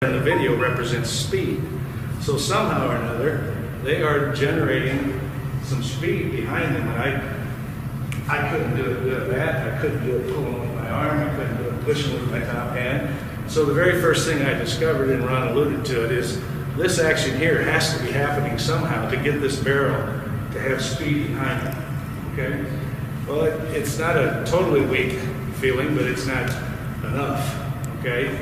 in the video represents speed. So somehow or another, they are generating some speed behind them. And I couldn't do it with that. I couldn't do it pulling with my arm. I couldn't do it pushing with my top hand. So the very first thing I discovered, and Ron alluded to it, is this action here has to be happening somehow to get this barrel to have speed behind it. Okay? Well, it's not a totally weak feeling, but it's not enough. Okay?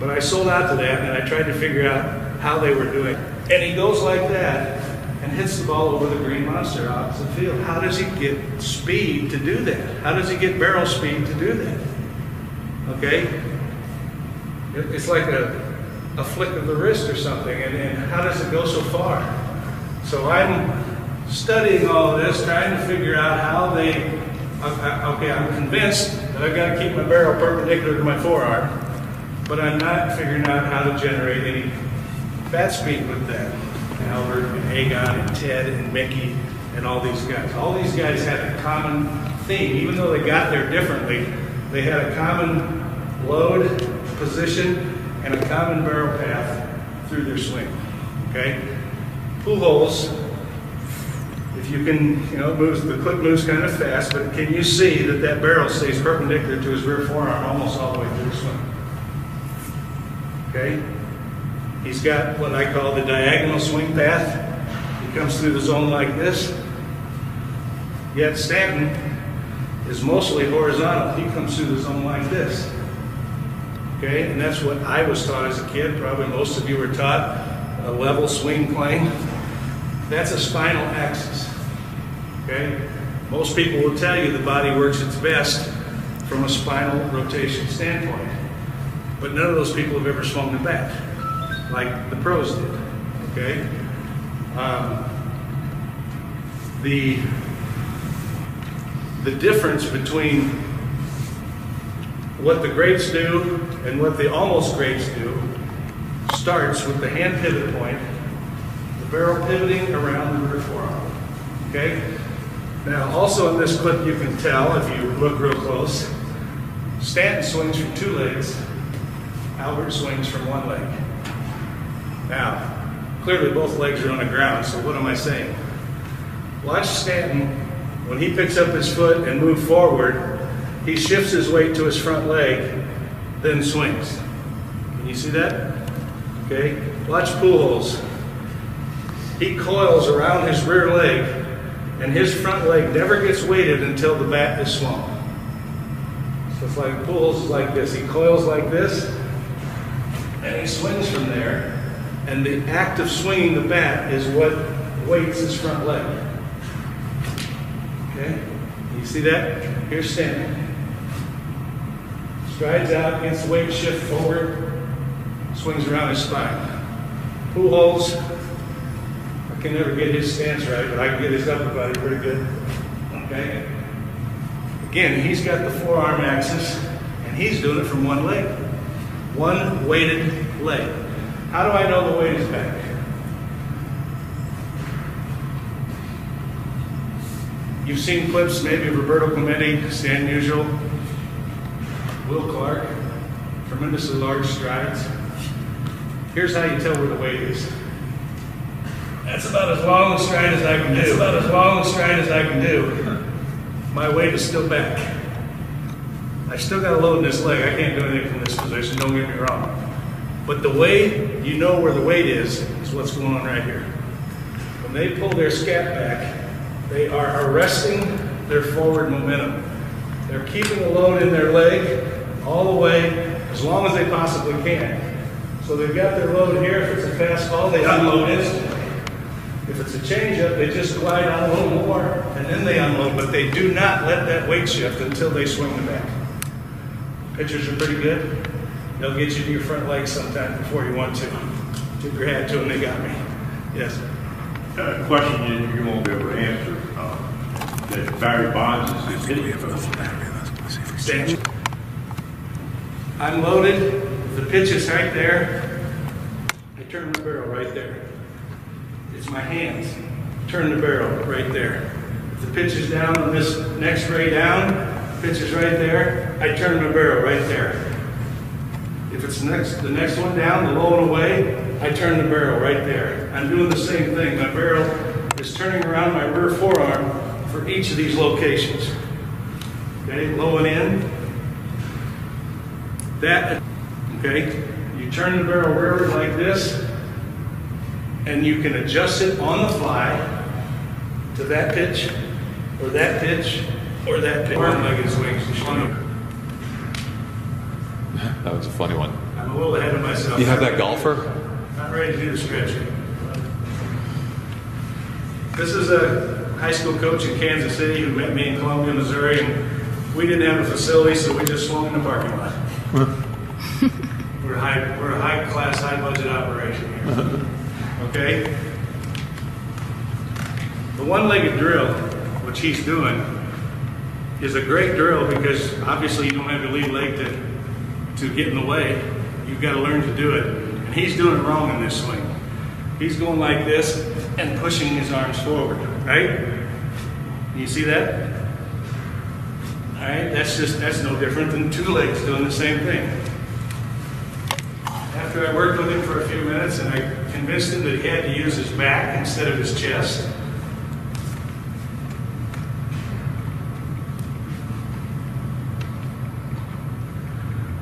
But I sold out to that, and I tried to figure out how they were doing. And he goes like that and hits the ball over the green monster opposite field. How does he get speed to do that? How does he get barrel speed to do that? Okay? It's like a flick of the wrist or something, and how does it go so far? So I'm studying all of this, trying to figure out how they, okay, I'm convinced that I've got to keep my barrel perpendicular to my forearm, but I'm not figuring out how to generate any bat speed with that. Albert and Agon and Ted and Mickey and all these guys. All these guys had a common theme. Even though they got there differently, they had a common load, position, and a common barrel path through their swing. Okay? Pujols, if you can, the clip moves kind of fast, but can you see that that barrel stays perpendicular to his rear forearm almost all the way through the swing? Okay? He's got what I call the diagonal swing path. He comes through the zone like this. Yet Stanton is mostly horizontal. He comes through the zone like this. Okay, and that's what I was taught as a kid. Probably most of you were taught a level swing plane. That's a spinal axis. Okay, most people will tell you the body works its best from a spinal rotation standpoint. But none of those people have ever swung the bat like the pros did. Okay, the difference between what the greats do and what the almost greats do starts with the hand pivot point, the barrel pivoting around the rear forearm. Okay? Now, also in this clip, you can tell, if you look real close, Stanton swings from two legs, Albert swings from one leg. Now, clearly both legs are on the ground, so what am I saying? Watch Stanton, when he picks up his foot and moves forward, he shifts his weight to his front leg, then swings. Can you see that? Okay. Watch Pujols. He coils around his rear leg, and his front leg never gets weighted until the bat is swung. So it's like Pujols is like this. He coils like this, and he swings from there. And the act of swinging the bat is what weights his front leg. Okay. You see that? Here's Stanton. Strides out, gets the weight shift forward, swings around his spine. Pujols, I can never get his stance right, but I can get his upper body pretty good. Okay? Again, he's got the forearm axis, and he's doing it from one leg. One weighted leg. How do I know the weight is back? You've seen clips maybe of Roberto Clemente, Stan Musial, Will Clark, tremendously large strides. Here's how you tell where the weight is. That's about as long a stride as I can do. That's about as long a stride as I can do. My weight is still back. I still got a load in this leg. I can't do anything from this position, don't get me wrong. But the way you know where the weight is what's going on right here. When they pull their scat back, they are arresting their forward momentum. They're keeping the load in their leg all the way as long as they possibly can. So they've got their load here. If it's a fastball, they unload instantly. If it's a changeup, they just glide on a little more and then they unload, but they do not let that weight shift until they swing the bat. Pitchers are pretty good. They'll get you to your front leg sometime before you want to. Tip your hat to them, they got me. Yes? A question you won't be able to answer. That Barry Bonds is hitting Stanton. I'm loaded. If the pitch is right there, I turn the barrel right there. It's my hands. Turn the barrel right there. If the pitch is down on this next ray down, pitch is right there, I turn the barrel right there. If it's the next one down, the low and away, I turn the barrel right there. I'm doing the same thing. My barrel is turning around my rear forearm for each of these locations. Okay, low and in. That, okay, you turn the barrel rearward like this, and you can adjust it on the fly to that pitch, or that pitch, or that pitch. One-legged swings. That was a funny one. I'm a little ahead of myself. You have that golfer? Not ready to do the stretch. This is a high school coach in Kansas City who met me in Columbia, Missouri, and we didn't have a facility, so we just swung in the parking lot. We're a high-class, high-budget operation here. Okay? The one-legged drill, which he's doing, is a great drill because obviously you don't have your lead leg to get in the way. You've got to learn to do it. And he's doing it wrong in this swing. He's going like this and pushing his arms forward, right? You see that? All right, that's no different than two legs doing the same thing. After I worked with him for a few minutes and I convinced him that he had to use his back instead of his chest,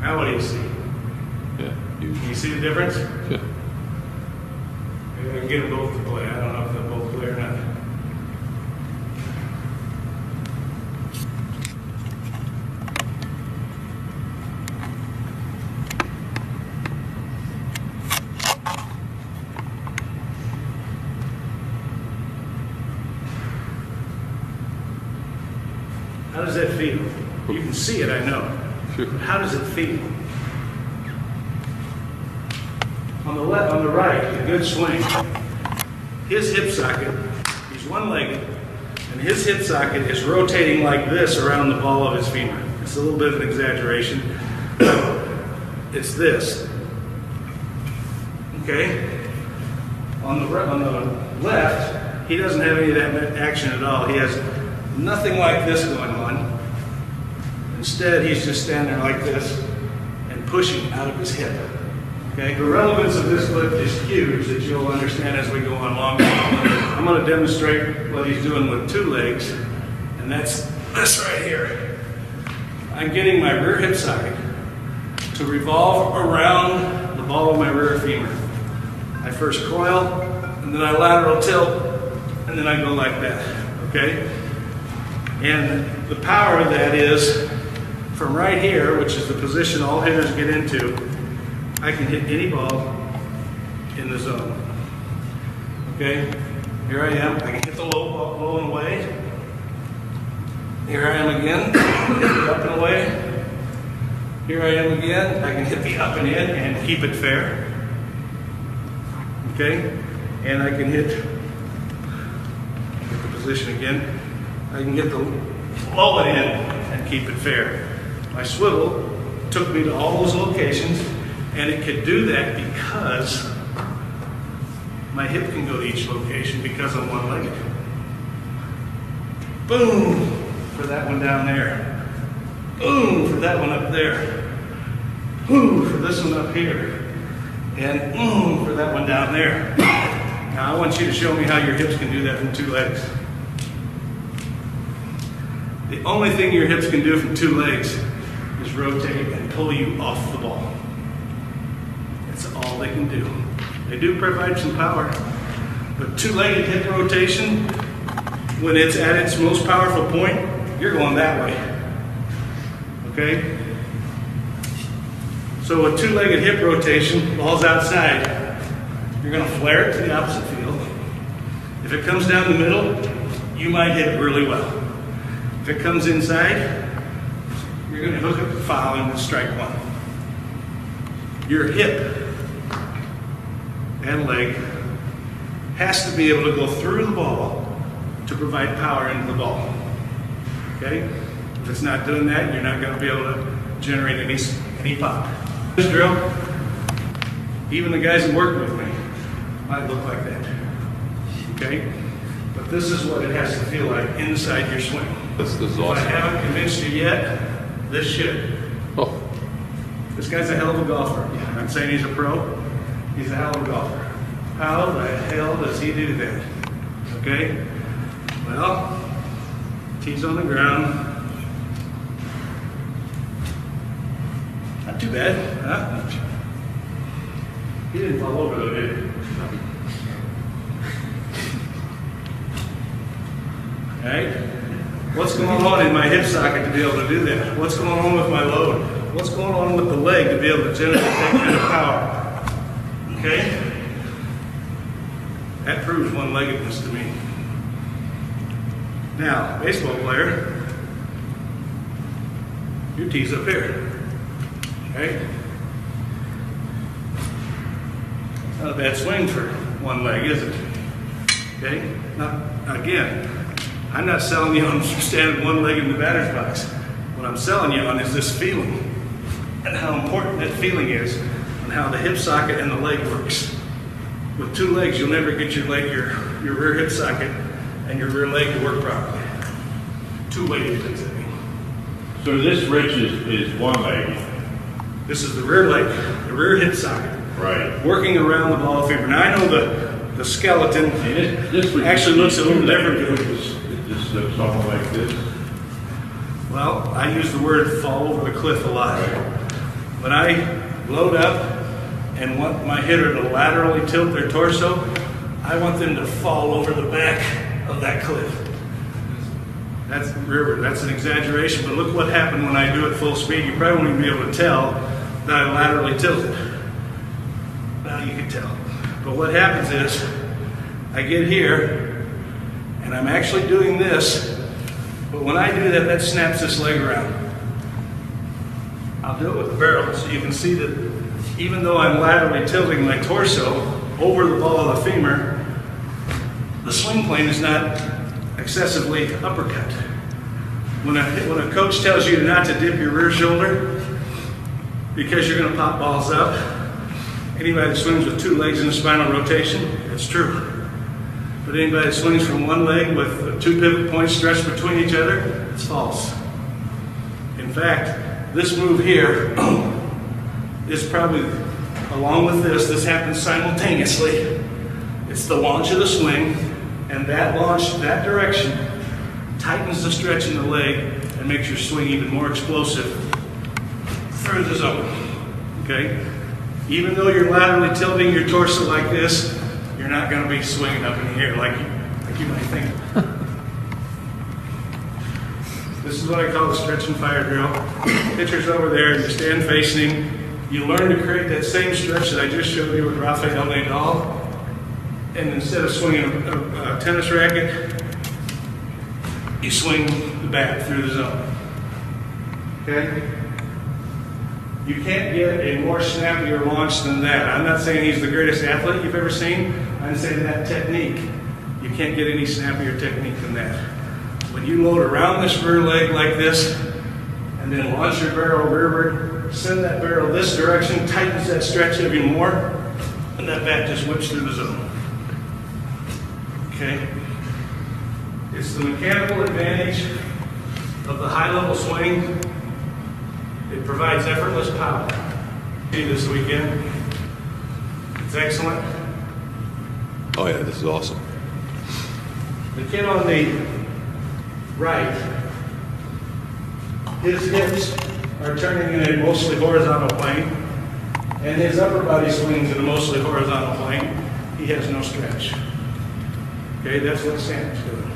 now what do you see? Yeah. You see the difference? Yeah. Maybe I can get them both to play. I don't know if they'll both play or not. How does that feel? You can see it, I know. Sure. But how does it feel? On the right, a good swing. His hip socket, he's one-legged, and his hip socket is rotating like this around the ball of his femur. It's a little bit of an exaggeration. It's this. Okay? On the left, he doesn't have any of that action at all. He has nothing like this going on. Instead, he's just standing there like this and pushing out of his hip. Okay? The relevance of this clip is huge that you'll understand as we go on along. I'm going to demonstrate what he's doing with two legs, and that's this right here. I'm getting my rear hip socket to revolve around the ball of my rear femur. I first coil, and then I lateral tilt, and then I go like that. Okay? And the power of that is from right here, which is the position all hitters get into, I can hit any ball in the zone. Okay? Here I am. I can hit the low and away. Here I am again. Hit the up and away. Here I am again. I can hit the up and in and keep it fair. Okay? And I can hit the position again. I can get the low and in and keep it fair. My swivel took me to all those locations, and it could do that because my hip can go to each location because I'm one-legged. Boom for that one down there. Boom for that one up there. Boom for this one up here. And boom for that one down there. Now I want you to show me how your hips can do that from two legs. The only thing your hips can do from two legs is rotate and pull you off the ball. That's all they can do. They do provide some power, but two-legged hip rotation, when it's at its most powerful point, you're going that way. Okay? So with two-legged hip rotation, ball's outside, you're going to flare it to the opposite field. If it comes down the middle, you might hit it really well. If it comes inside, you're going to hook up the foul and strike one. Your hip and leg has to be able to go through the ball to provide power into the ball. Okay? If it's not doing that, you're not going to be able to generate any pop. This drill, even the guys that work with me might look like that. Okay? But this is what it has to feel like inside your swing. This is If I awesome. haven't convinced you yet, this should. Oh, This guy's a hell of a golfer. I'm not saying he's a pro. He's a hell of a golfer. How the hell does he do that? Okay? Well, tee's on the ground. Not too bad, huh? He didn't fall over though, did he? Right? What's going on in my hip socket to be able to do that? What's going on with my load? What's going on with the leg to be able to generate that kind of power? Okay? That proves one-leggedness to me. Now, baseball player, your tee's up here. Right? Not a bad swing for one leg, is it? Okay? Now, again, I'm not selling you on standing one leg in the batter's box. What I'm selling you on is this feeling and how important that feeling is and how the hip socket and the leg works. With two legs, you'll never get your rear hip socket and your rear leg to work properly. Two-legged things, I mean. So this, Rich, is one leg. This is the rear leg, the rear hip socket. Right. Working around the ball fiber. Now, I know the skeleton actually looks a little different. It just looks something like this. Well, I use the word fall over the cliff a lot. When I load up and want my hitter to laterally tilt their torso, I want them to fall over the back of that cliff. That's an exaggeration, but look what happened when I do it full speed. You probably won't even be able to tell that I laterally tilted. Now you can tell. But what happens is, I get here, and I'm actually doing this, but when I do that, that snaps this leg around. I'll do it with the barrel, so you can see that even though I'm laterally tilting my torso over the ball of the femur, the swing plane is not excessively uppercut. When a coach tells you not to dip your rear shoulder because you're going to pop balls up, anybody that swings with two legs in a spinal rotation, it's true. But anybody that swings from one leg with two pivot points stretched between each other, it's false. In fact, this move here is probably, along with this happens simultaneously. It's the launch of the swing, and that launch, that direction, tightens the stretch in the leg and makes your swing even more explosive through the zone. Okay? Even though you're laterally tilting your torso like this, you're not going to be swinging up in the air like you might think. This is what I call the stretch and fire drill. Pitcher's over there, and you stand facing him. You learn to create that same stretch that I just showed you with Rafael Nadal. And instead of swinging a tennis racket, you swing the bat through the zone. Okay? You can't get a more snappier launch than that. I'm not saying he's the greatest athlete you've ever seen. I'm saying that technique. You can't get any snappier technique than that. When you load around this rear leg like this, and then launch your barrel rearward, send that barrel this direction, tightens that stretch even more, and that bat just whips through the zone. Okay? It's the mechanical advantage of the high-level swing. It provides effortless power. See this weekend? It's excellent. Oh yeah, this is awesome. The kid on the right, his hips are turning in a mostly horizontal plane, and his upper body swings in a mostly horizontal plane. He has no stretch. Okay, that's what Sam's doing.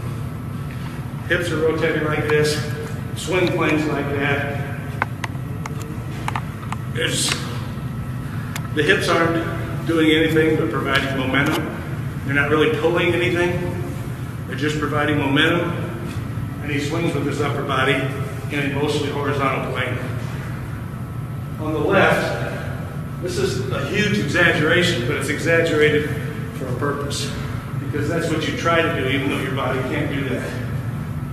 Hips are rotating like this, swing planes like that. The hips aren't doing anything but providing momentum. They're not really pulling anything. They're just providing momentum. And he swings with his upper body in a mostly horizontal plane. On the left, this is a huge exaggeration, but it's exaggerated for a purpose. Because that's what you try to do, even though your body can't do that.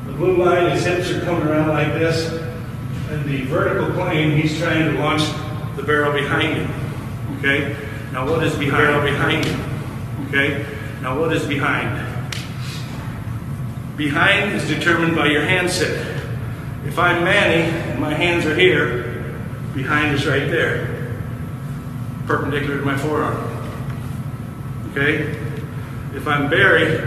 The blue line, his hips are coming around like this. And the vertical plane, he's trying to launch the barrel behind him. Okay? Now what is behind him? Okay? Now what is behind? Behind is determined by your hand set. If I'm Manny and my hands are here, behind is right there, perpendicular to my forearm. Okay? If I'm Barry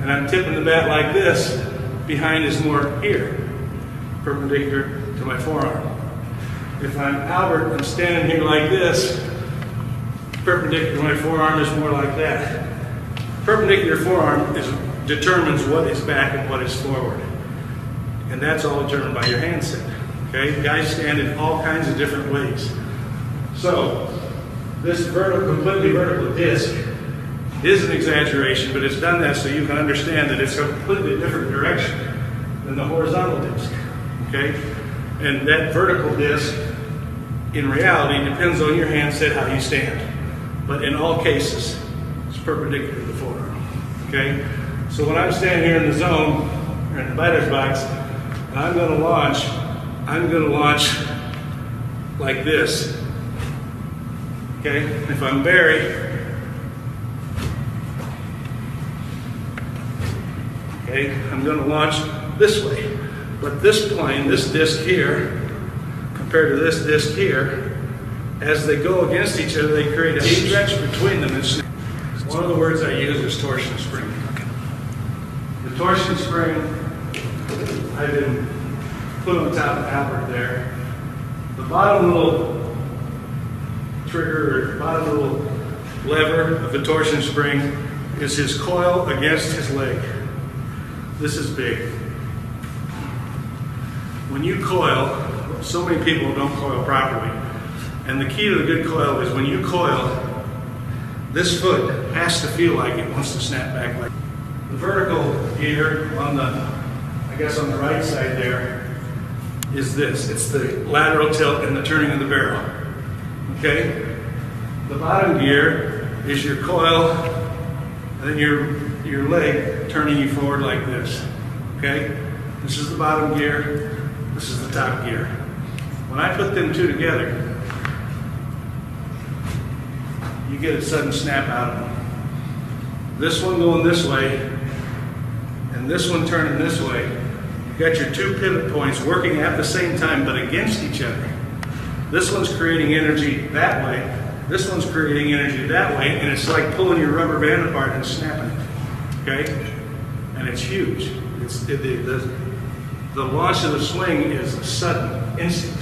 and I'm tipping the bat like this, behind is more here, perpendicular to my forearm. If I'm Albert, I'm standing here like this, perpendicular to my forearm is more like that. Perpendicular forearm determines what is back and what is forward. And that's all determined by your handset. Okay? Guys stand in all kinds of different ways. So, this completely vertical disc is an exaggeration, but it's done that so you can understand that it's a completely different direction than the horizontal disc. Okay? And that vertical disc, in reality, depends on your handset, how you stand. But in all cases, it's perpendicular to the forearm. Okay? So when I'm standing here in the zone, or in the batter's box, and I'm going to launch like this. Okay? If I'm Barry, okay, I'm going to launch this way. But this plane, this disc here, compared to this disc here, as they go against each other, they create a stretch between them. One of the words I use is torsion spring. The torsion spring, I've been put on top of Albert there. The bottom little trigger, or bottom little lever of the torsion spring is his coil against his leg. This is big. When you coil, so many people don't coil properly. And the key to a good coil is when you coil, this foot has to feel like it wants to snap back. Like the vertical gear on the, I guess on the right side there, is this. It's the lateral tilt and the turning of the barrel. Okay? The bottom gear is your coil, and then your leg turning you forward like this. Okay? This is the bottom gear. This is the top gear. When I put them two together, you get a sudden snap out of them. This one going this way, and this one turning this way. You got your two pivot points working at the same time, but against each other. This one's creating energy that way. This one's creating energy that way, and it's like pulling your rubber band apart and snapping it. Okay? And it's huge. The launch of the swing is sudden, instant.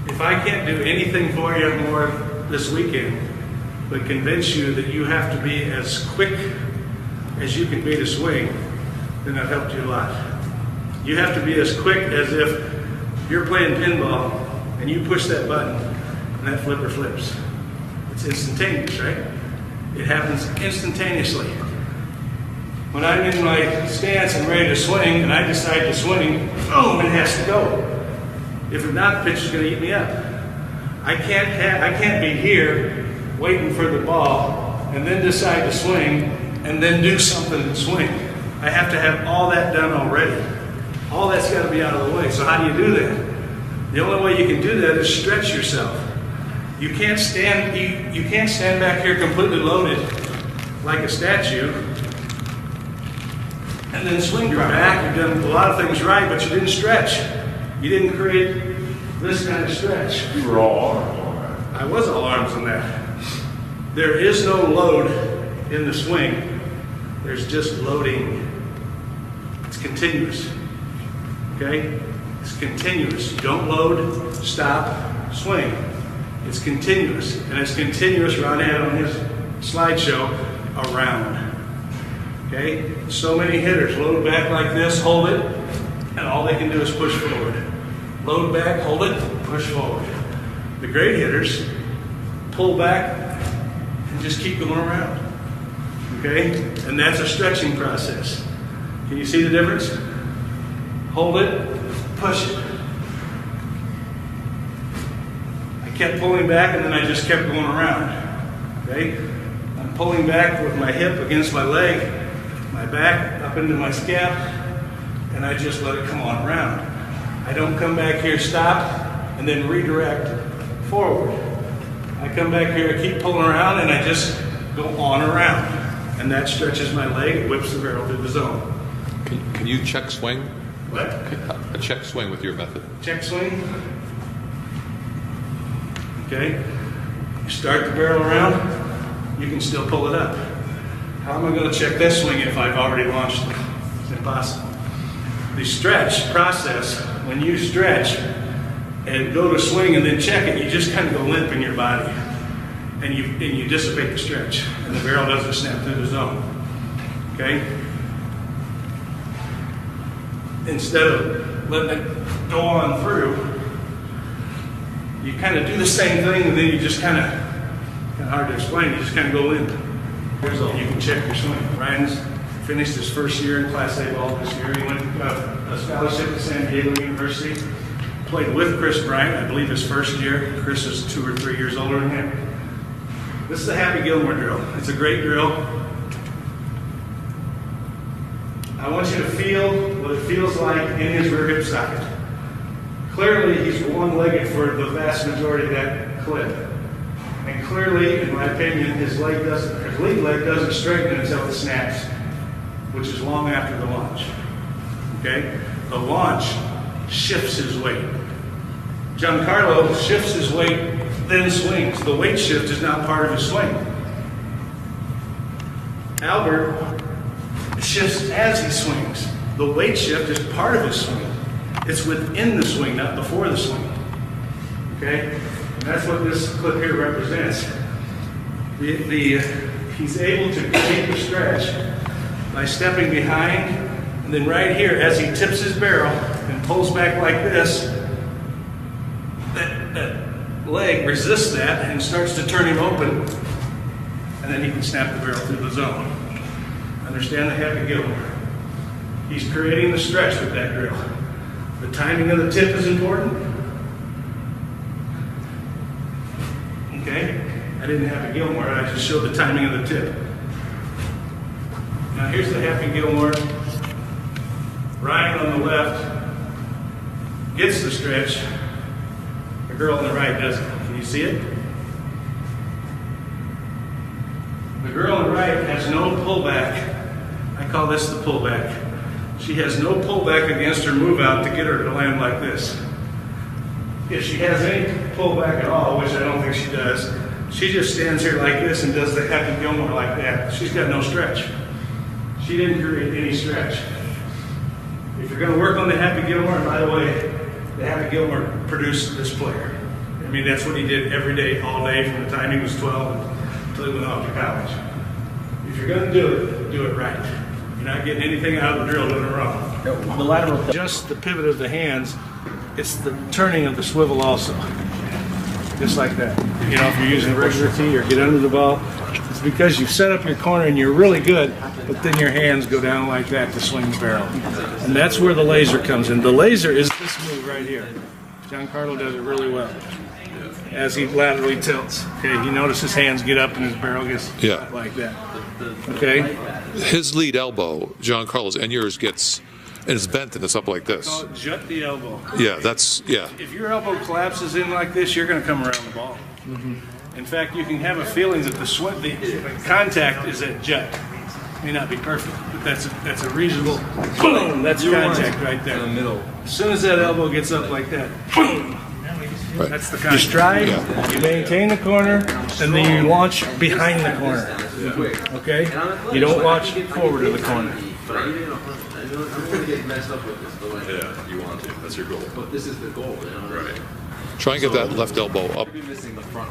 If I can't do anything for you more this weekend, but convince you that you have to be as quick as you can be to swing, then I've helped you a lot. You have to be as quick as if you're playing pinball and you push that button and that flipper flips. It's instantaneous, right? It happens instantaneously. When I'm in my stance and ready to swing and I decide to swing, boom, it has to go. If not, the pitch is going to eat me up. I can't be here waiting for the ball and then decide to swing and then do something and swing. I have to have all that done already. All that's got to be out of the way. So how do you do that? The only way you can do that is stretch yourself. You can't stand back here completely loaded like a statue and then swing your back. You've done a lot of things right, but you didn't stretch. You didn't create this kind of stretch. You were all arms on that. I was all arms on that. There is no load in the swing. There's just loading. It's continuous. Okay? It's continuous. You don't load, stop, swing. It's continuous. And it's continuous, Ron had on his slideshow, around. Okay? So many hitters load back like this, hold it, and all they can do is push forward. Load back, hold it, push forward. The great hitters pull back and just keep going around. Okay? And that's a stretching process. Can you see the difference? Hold it, push it. I kept pulling back and then I just kept going around. Okay? I'm pulling back with my hip against my leg, my back up into my scap, and I just let it come on around. I don't come back here, stop, and then redirect forward. I come back here, I keep pulling around, and I just go on around. And that stretches my leg, it whips the barrel through the zone. Can you check swing? What? A check swing with your method. Check swing. Okay? You start the barrel around, you can still pull it up. How am I going to check this swing if I've already launched it? It's impossible. The stretch process, when you stretch and go to swing and then check it, you just kind of go limp in your body. And you dissipate the stretch. And the barrel doesn't snap through the zone. Okay? Instead of letting it go on through, you kind of do the same thing, and then you just kind of hard to explain, you just kind of go limp. Here's all. You can check your swing. Ryan's finished his first year in Class A ball this year. He went a scholarship to San Diego University. Played with Chris Bryant, I believe his first year. Chris is 2 or 3 years older than him. This is the Happy Gilmore drill. It's a great drill. I want you to feel what it feels like in his rear hip socket. Clearly, he's one-legged for the vast majority of that clip. And clearly, in my opinion, his lead leg doesn't straighten until it snaps, which is long after the launch. Okay? The launch shifts his weight. Giancarlo shifts his weight, then swings. The weight shift is not part of his swing. Albert shifts as he swings. The weight shift is part of his swing. It's within the swing, not before the swing. Okay? And that's what this clip here represents. He's able to create the stretch by stepping behind, and then right here, as he tips his barrel and pulls back like this, that leg resists that and starts to turn him open, and then he can snap the barrel through the zone. Understand the Happy Gilmore. He's creating the stretch with that drill. The timing of the tip is important. Okay? I didn't have a Gilmore, I just showed the timing of the tip. Now here's the Happy Gilmore. Ryan on the left gets the stretch. The girl on the right doesn't. Can you see it? The girl on the right has no pullback. I call this the pullback. She has no pullback against her move out to get her to land like this. If she has any pullback at all, which I don't think she does, she just stands here like this and does the Happy Gilmore like that. She's got no stretch. She didn't create any stretch. If you're going to work on the Happy Gilmore, and by the way, the Happy Gilmore produced this player. I mean, that's what he did every day, all day, from the time he was 12 until he went off to college. If you're going to do it right. You're not getting anything out of the drill doing it wrong. The lateral. Just the pivot of the hands, it's the turning of the swivel also. Just like that. You know, if you're using a regular tee or get under the ball, it's because you've set up your corner and you're really good, but then your hands go down like that to swing the barrel. And that's where the laser comes in. The laser is this move right here. Giancarlo does it really well. As he laterally tilts. Okay, you notice his hands get up and his barrel gets like that. Okay? His lead elbow, Giancarlo's, and yours gets, and it's bent and it's up like this. Call it jut the elbow. Yeah, that's, yeah. If your elbow collapses in like this, you're going to come around the ball. In fact, you can have a feeling that the contact is at jut. May not be perfect, but that's a reasonable boom. That's contact right there. In the middle. As soon as that elbow gets up like that, boom. Right. That's the contact. You stride, you maintain the corner, and then you launch behind the corner. Okay? You don't launch forward of the corner. Yeah, you want to. That's your goal. But this is the goal, you know? Right. Try and get that left elbow up.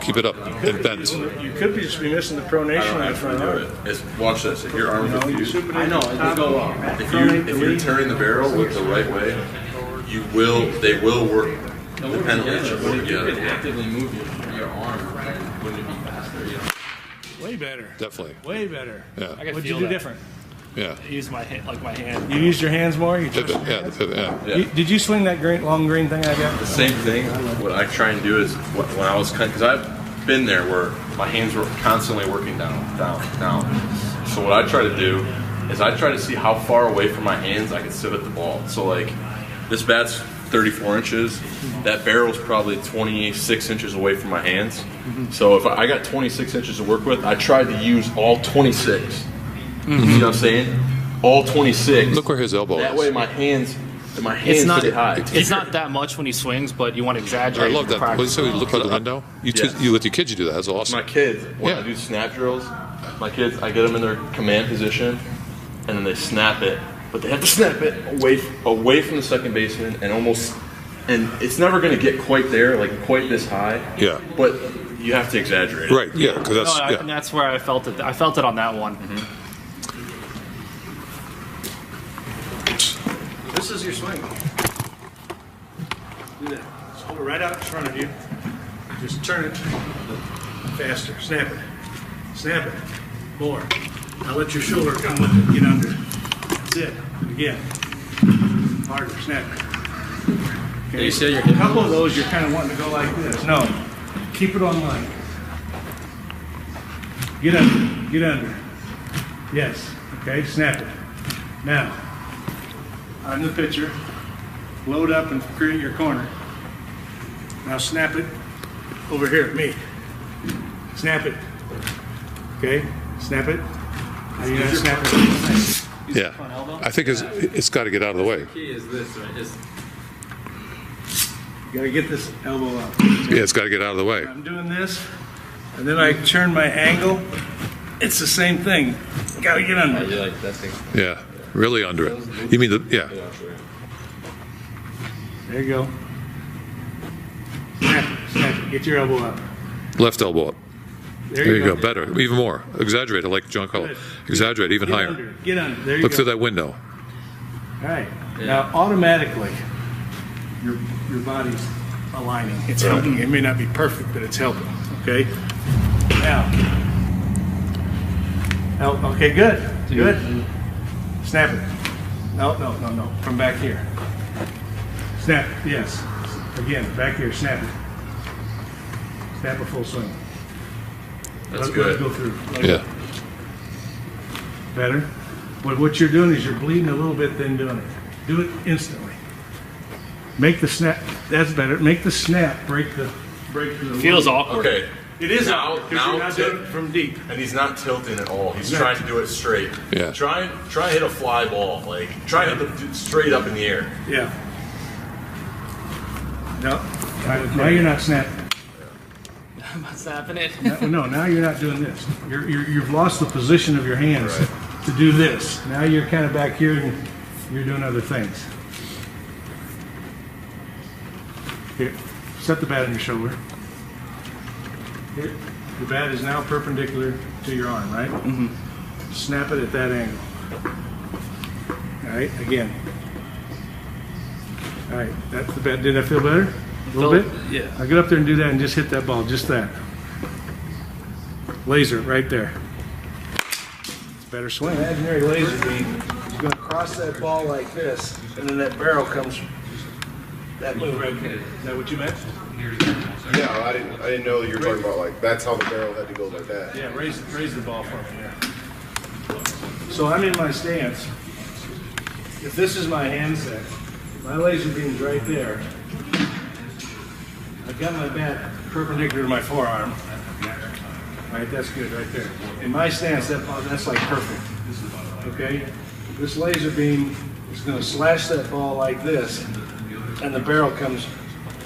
Keep it up and bent. You could just be missing the pronation on the front arm. Watch this. If your arm You is supinate I know, the it top, does go up. if you're turning the barrel with the right way, they will work independently But if you together. could actively move your arm, wouldn't it be faster? You know? Way better. Definitely. Way better. Yeah. What'd you do different? Yeah. I use my hand, like my hand. You used your hands more? You Pivot, trust your yeah, the hands? pivot, yeah. Yeah. Did you swing that long green thing I got? The same thing. What I try and do is when I was because I've been there where my hands were constantly working down. So what I try to do is I try to see how far away from my hands I can sit at the ball. So like this bat's 34 inches. That barrel's probably 26 inches away from my hands. So if I got 26 inches to work with, I tried to use all 26. You know what I'm saying? All 26. Look where his elbow That is. way my hands my hand's It's not. pretty high. It's not that much when he swings, but you want to I exaggerate. love that. practice. So you look through the window. Yes. You with your kids, you do that. That's awesome. My kids, when Yeah. I do snap drills, my kids, I get them in their command position, and then they snap it. But they have to snap it away from the second baseman, and it's never going to get quite there, like quite this high. Yeah. But you have to exaggerate it. Right. Yeah. Because No, that's and that's where I felt it. I felt it on that one. This is your swing. Do that. Just hold it right out in front of you. Just turn it faster. Snap it. Snap it. More. Now let your shoulder come with it. Get under. That's it. Again. Harder. Snap it. Okay. You see how your A hip couple of those you're kind of wanting to go like this. No. Keep it on line. Get under. Get under. Yes. Okay. Snap it. Now. On the pitcher, load up and create your corner. Now snap it over here at me. Snap it. Okay, snap it. Now you gotta snap it. yeah. I think it's got to get out of the way. key is this, right? Just You gotta get this elbow up. Yeah, it's got to get out of the way. I'm doing this, and then I turn my angle. It's the same thing. You gotta get under. you like that thing. Yeah. Really under it. You mean yeah. There you go. Snap it, snap it. Get your elbow up. Left elbow up. There There you go. Better. Even more. Exaggerate it like John Carlo. Good. Exaggerate even Get higher. under. Get under. There you Look go. through that window. All right. Now, automatically, your body's aligning. It's helping. It may not be perfect, but it's helping. Okay. Now. Okay. Good. Good. Snap it. No. From back here. Snap it. Yes. Again, back here. Snap it. Snap a full swing. That's Let it good. go through. Let it Yeah. go. Better. But what you're doing is you're bleeding a little bit, then doing it. Do it instantly. Make the snap. That's better. Make the snap. Break the. Feels awkward. Okay. It is Now- awkward because now you're not tip. doing it from deep. And he's not tilting at all. He's No. trying to do it straight. Yeah. Try and hit a fly ball. Like try and hit it straight up in the air. Yeah. No. Now you're not snapping. I'm not snapping it. No. Now you're not doing this. You've lost the position of your hands to do this. Now you're kind of back here and you're doing other things. Here, set the bat on your shoulder. Here, the bat is now perpendicular to your arm, right? Mm-hmm. Snap it at that angle. All right, again. All right, that's the bat. Did that feel better? A little bit? Yeah. Now get up there and do that and just hit that ball, just that. Laser right there. It's a better swing. Imaginary laser beam is going to cross that ball like this, and then that barrel comes that move right there. Is that what you meant? Yeah, I didn't know that you were talking about like that's how the barrel had to go like that. Yeah, raise the ball for me here. So I'm in my stance. If this is my hand set, my laser beam's right there. I've got my bat perpendicular to my forearm. Right, that's good right there. In my stance, that's like perfect. Okay? This laser beam is going to slash that ball like this, and the barrel comes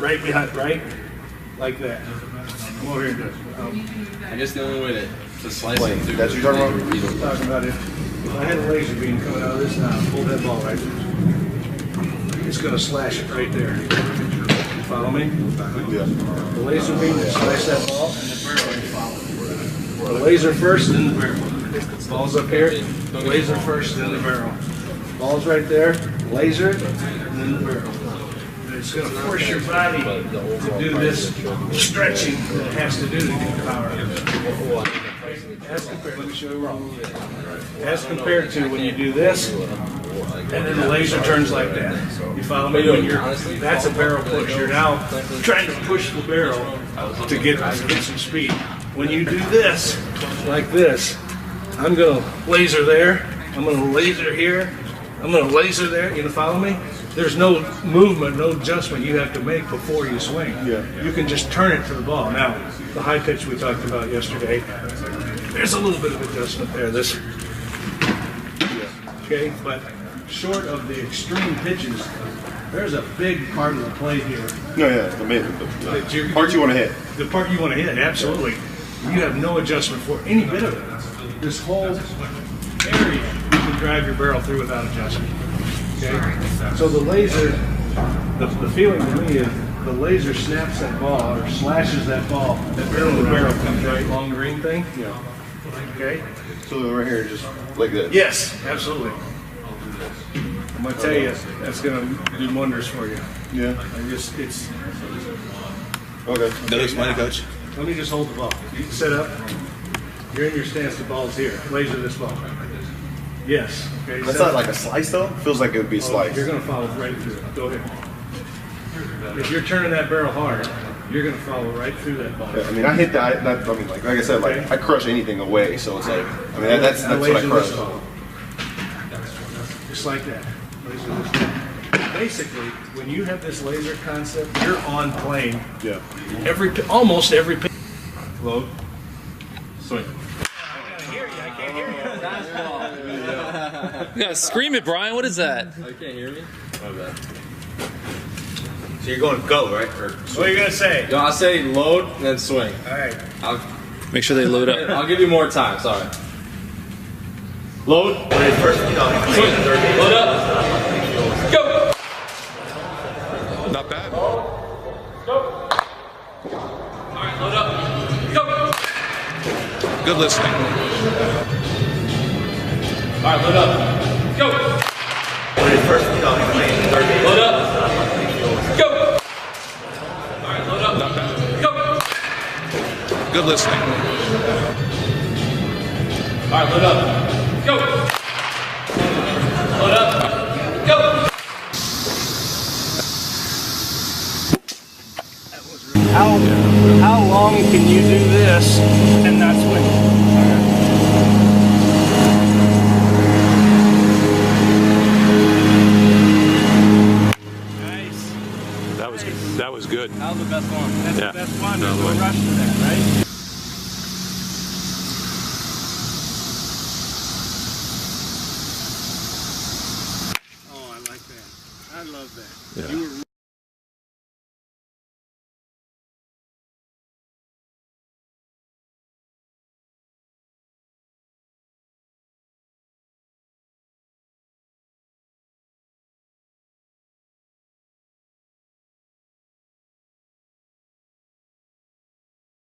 right behind, right? Like that. Come over here and do it. I guess the only way to slice it through. That's what you're talking about? I'm talking about if I had a laser beam coming out of this now, hold that ball right there. It's going to slash it right there. You follow me? Yeah. The laser beam will slash that ball, and the barrel will follow. The laser first, then the barrel. Ball's up here, laser first, then the barrel. Ball's right there, laser, and then the barrel. And it's going to force your body to do this stretching that it has to do to get power. As compared, let me show you wrong. As compared to when you do this, and then the laser turns like that. You follow me? When that's a barrel push. You're now trying to push the barrel to get some speed. When you do this, like this, I'm going to laser there. I'm going to laser here. I'm going to laser there. You follow me? There's no movement, no adjustment you have to make before you swing. Yeah. You can just turn it to the ball. Now, the high pitch we talked about yesterday, there's a little bit of adjustment there. Okay, but short of the extreme pitches There's a big part of the play here. No, yeah, the part you want to hit. The part you want to hit, absolutely. You have no adjustment for any bit of it. This whole area you can drive your barrel through without adjustment. Okay? So the laser, the feeling to me is the laser snaps that ball or slashes that ball. The barrel comes right along the green thing. Yeah. Okay? So right here, just like this. Yes, absolutely. I'm gonna tell you, that's gonna do wonders for you. Yeah. It's. Okay. That looks funny, Coach. Let me just hold the ball. You can set up. You're in your stance. The ball's here. Laser this ball. Yes. Okay. That's set not up. like a slice though. Feels like it would be a slice. You're gonna follow right through it. Go ahead. If you're turning that barrel hard, you're gonna follow right through that ball. Yeah, I mean, I hit that. I mean, like I said, like I crush anything away. So it's like, I mean, that's what I Laser crush. this ball. Just like that. Laser this ball. Basically, when you have this laser concept, you're on plane. Yeah. Almost every pitch. Load. Swing. You gotta scream it, Brian. What is that? Oh, you can't hear me? My bad. So you're going to go, right? Or What are you gonna say? No, I'll say load and then swing. All right. Make sure they load up. I'll give you more time, sorry. Load. first, you know, Swing. Load up. Go. Not bad. Alright, load up. Go. Good listening. Alright, load up. Go. first, you know, Load up. Go. Alright, load up. Not bad. Go. Good listening. Alright, load up. Go. Load up. Go. How long can you do this and not swing? Nice. That was good. That was the best one. That's Yeah. the best one. No, There's the no way. rush to that, right? Oh, I like that. I love that. Yeah. You were